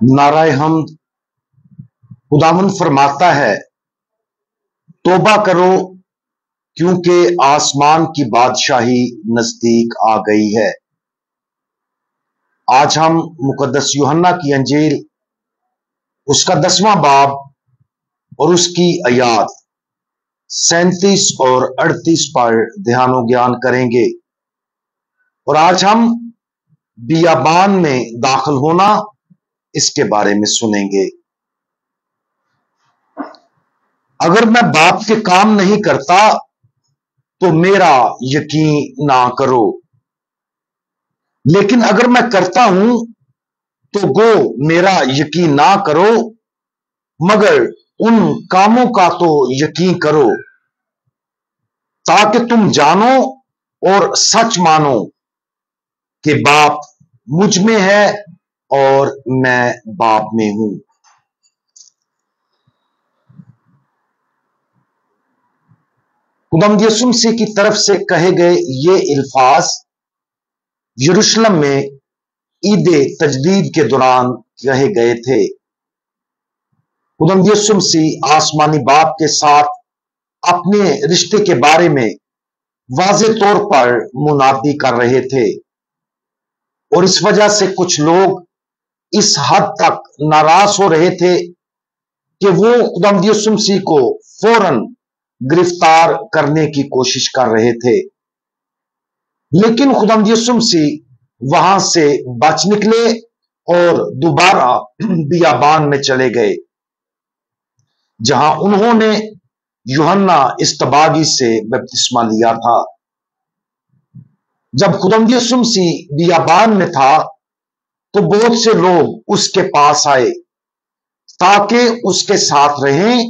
नाराए हमद। खुदावंद फरमाता है, तौबा करो क्योंकि आसमान की बादशाही नजदीक आ गई है। आज हम मुकद्दस यूहन्ना की अंजील उसका 10वां बाब और उसकी आयात 37 और 38 पर ध्यान ज्ञान करेंगे। और आज हम बियाबान में दाखिल होना इसके बारे में सुनेंगे। अगर मैं बाप के काम नहीं करता तो मेरा यकीन ना करो, लेकिन अगर मैं करता हूं तो गो मेरा यकीन ना करो, मगर उन कामों का तो यकीन करो, ताकि तुम जानो और सच मानो कि बाप मुझ में है और मैं बाप में हूं। खुदावंद यीशु मसीह की तरफ से कहे गए ये अल्फाज यरूशलेम में ईद तजदीद के दौरान कहे गए थे। खुदावंद यीशु मसीह आसमानी बाप के साथ अपने रिश्ते के बारे में वाज़े तौर पर मुनादी कर रहे थे, और इस वजह से कुछ लोग इस हद तक नाराज हो रहे थे कि वो खुदावंद यीशु मसीह को फौरन गिरफ्तार करने की कोशिश कर रहे थे। लेकिन खुदावंद यीशु मसीह वहां से बच निकले और दोबारा बियाबान में चले गए, जहां उन्होंने यूहन्ना इस्तबागी से बपतिस्मा लिया था। जब खुदावंद यीशु मसीह बियाबान में था तो बहुत से लोग उसके पास आए ताकि उसके साथ रहें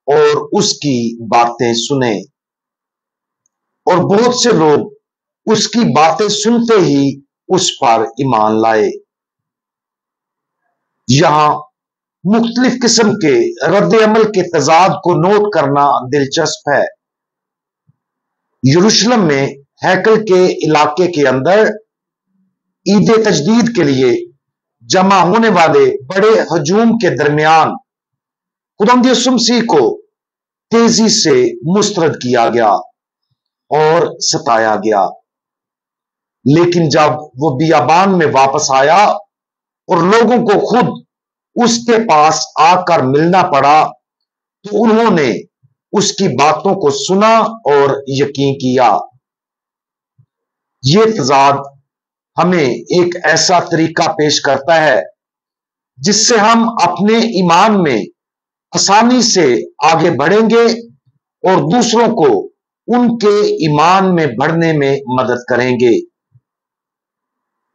और उसकी बातें सुने, और बहुत से लोग उसकी बातें सुनते ही उस पर ईमान लाए। यहां मुख्तलिफ किस्म के रद्द अमल के तजाद को नोट करना दिलचस्प है। यरूशलेम में हैकल के इलाके के अंदर ईद तजदीद के लिए जमा होने वाले बड़े हजूम के दरमियान खुदावंद यीशु मसीह को तेजी से मुस्तरद किया गया और सताया गया। लेकिन जब वो बियाबान में वापस आया और लोगों को खुद उसके पास आकर मिलना पड़ा, तो उन्होंने उसकी बातों को सुना और यकीन किया। ये तजाद हमें एक ऐसा तरीका पेश करता है जिससे हम अपने ईमान में आसानी से आगे बढ़ेंगे और दूसरों को उनके ईमान में बढ़ने में मदद करेंगे।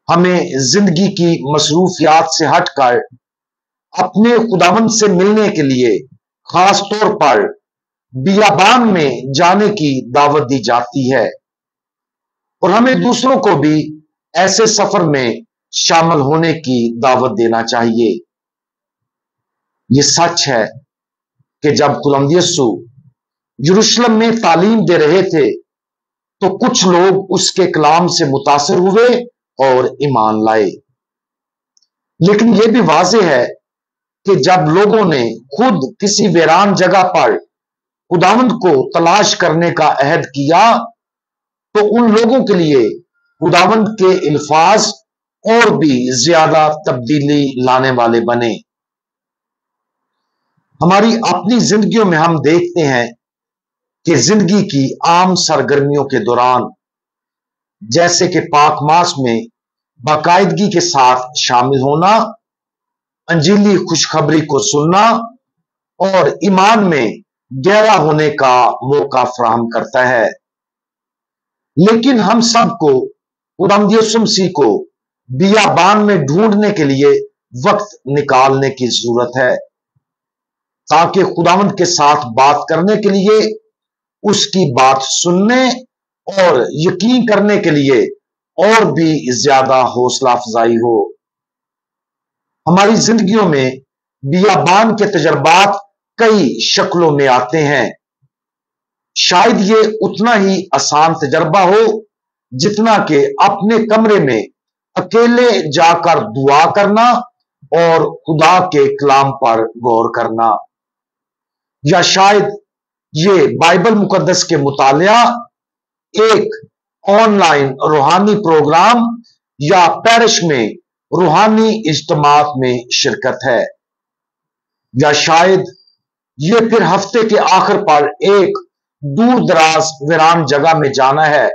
हमें जिंदगी की मसरूफियात से हटकर अपने खुदावंद से मिलने के लिए खास तौर पर बियाबान में जाने की दावत दी जाती है, और हमें दूसरों को भी ऐसे सफर में शामिल होने की दावत देना चाहिए। ये सच है कि जब खुदावंद यीशु यरूशलेम में तालीम दे रहे थे तो कुछ लोग उसके कलाम से मुतासिर हुए और ईमान लाए। लेकिन यह भी वाज़ेह है कि जब लोगों ने खुद किसी वीरान जगह पर खुदावंद को तलाश करने का अहद किया तो उन लोगों के लिए खुदावंद के अल्फाज और भी ज्यादा तब्दीली लाने वाले बने। हमारी अपनी जिंदगियों में हम देखते हैं कि जिंदगी की आम सरगर्मियों के दौरान, जैसे कि पाक मास में बाकायदगी के साथ शामिल होना, अंजीली खुशखबरी को सुनना और ईमान में गहरा होने का मौका फराहम करता है। लेकिन हम सबको खुदावंद यीशु मसीह को बियाबान में ढूंढने के लिए वक्त निकालने की जरूरत है, ताकि खुदावंद के साथ बात करने के लिए, उसकी बात सुनने और यकीन करने के लिए और भी ज्यादा हौसला अफजाई हो। हमारी जिंदगियों में बियाबान के तजर्बात कई शक्लों में आते हैं। शायद ये उतना ही आसान तजर्बा हो जितना कि अपने कमरे में अकेले जाकर दुआ करना और खुदा के कलाम पर गौर करना, या शायद ये बाइबल मुकद्दस के मुतालिया, एक ऑनलाइन रूहानी प्रोग्राम या पैरिश में रूहानी इज्तिमात में शिरकत है, या शायद ये फिर हफ्ते के आखिर पर एक दूर दराज वीरान जगह में जाना है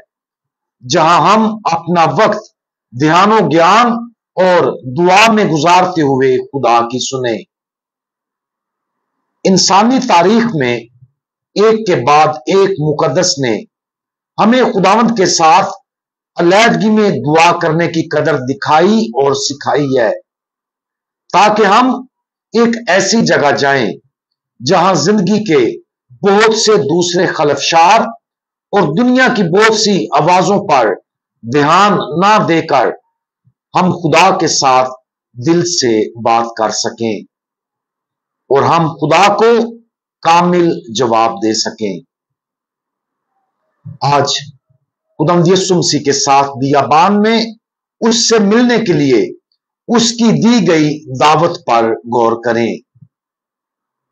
जहां हम अपना वक्त ध्यानो ज्ञान और दुआ में गुजारते हुए खुदा की सुने। इंसानी तारीख में एक के बाद एक मुकद्दस ने हमें खुदावंद के साथ अलहदगी में दुआ करने की कदर दिखाई और सिखाई है, ताकि हम एक ऐसी जगह जाएं जहां जिंदगी के बहुत से दूसरे खलफशार और दुनिया की बहुत सी आवाजों पर ध्यान ना देकर हम खुदा के साथ दिल से बात कर सकें और हम खुदा को कामिल जवाब दे सकें। आज खुदावंद यीशु मसीह के साथ बियाबान में उससे मिलने के लिए उसकी दी गई दावत पर गौर करें।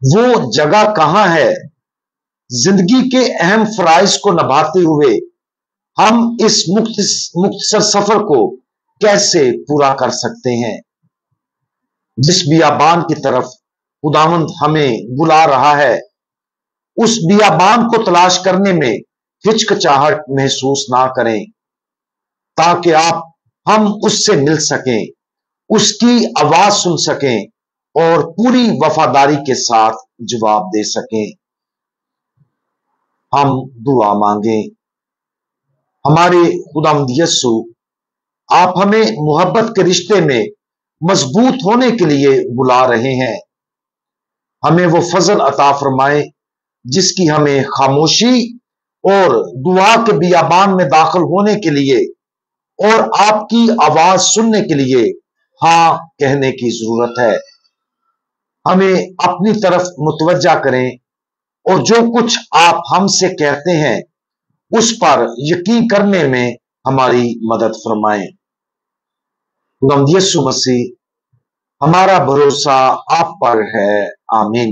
वो जगह कहां है? जिंदगी के अहम फराइज को निभाते हुए हम इस मुख्तसर सफर को कैसे पूरा कर सकते हैं? जिस बियाबान की तरफ खुदावंद हमें बुला रहा है, उस बियाबान को तलाश करने में हिचकिचाहट महसूस ना करें, ताकि हम उससे मिल सकें, उसकी आवाज सुन सकें और पूरी वफादारी के साथ जवाब दे सकें। हम दुआ मांगे। हमारे खुदावंद यीशु, आप हमें मोहब्बत के रिश्ते में मजबूत होने के लिए बुला रहे हैं। हमें वो फजल अता फरमाए जिसकी हमें खामोशी और दुआ के बियाबान में दाखिल होने के लिए और आपकी आवाज सुनने के लिए हां कहने की जरूरत है। हमें अपनी तरफ मुतवज्जा करें और जो कुछ आप हमसे कहते हैं उस पर यकीन करने में हमारी मदद फरमाएं। खुदावंद यीशु मसीह, हमारा भरोसा आप पर है। आमीन।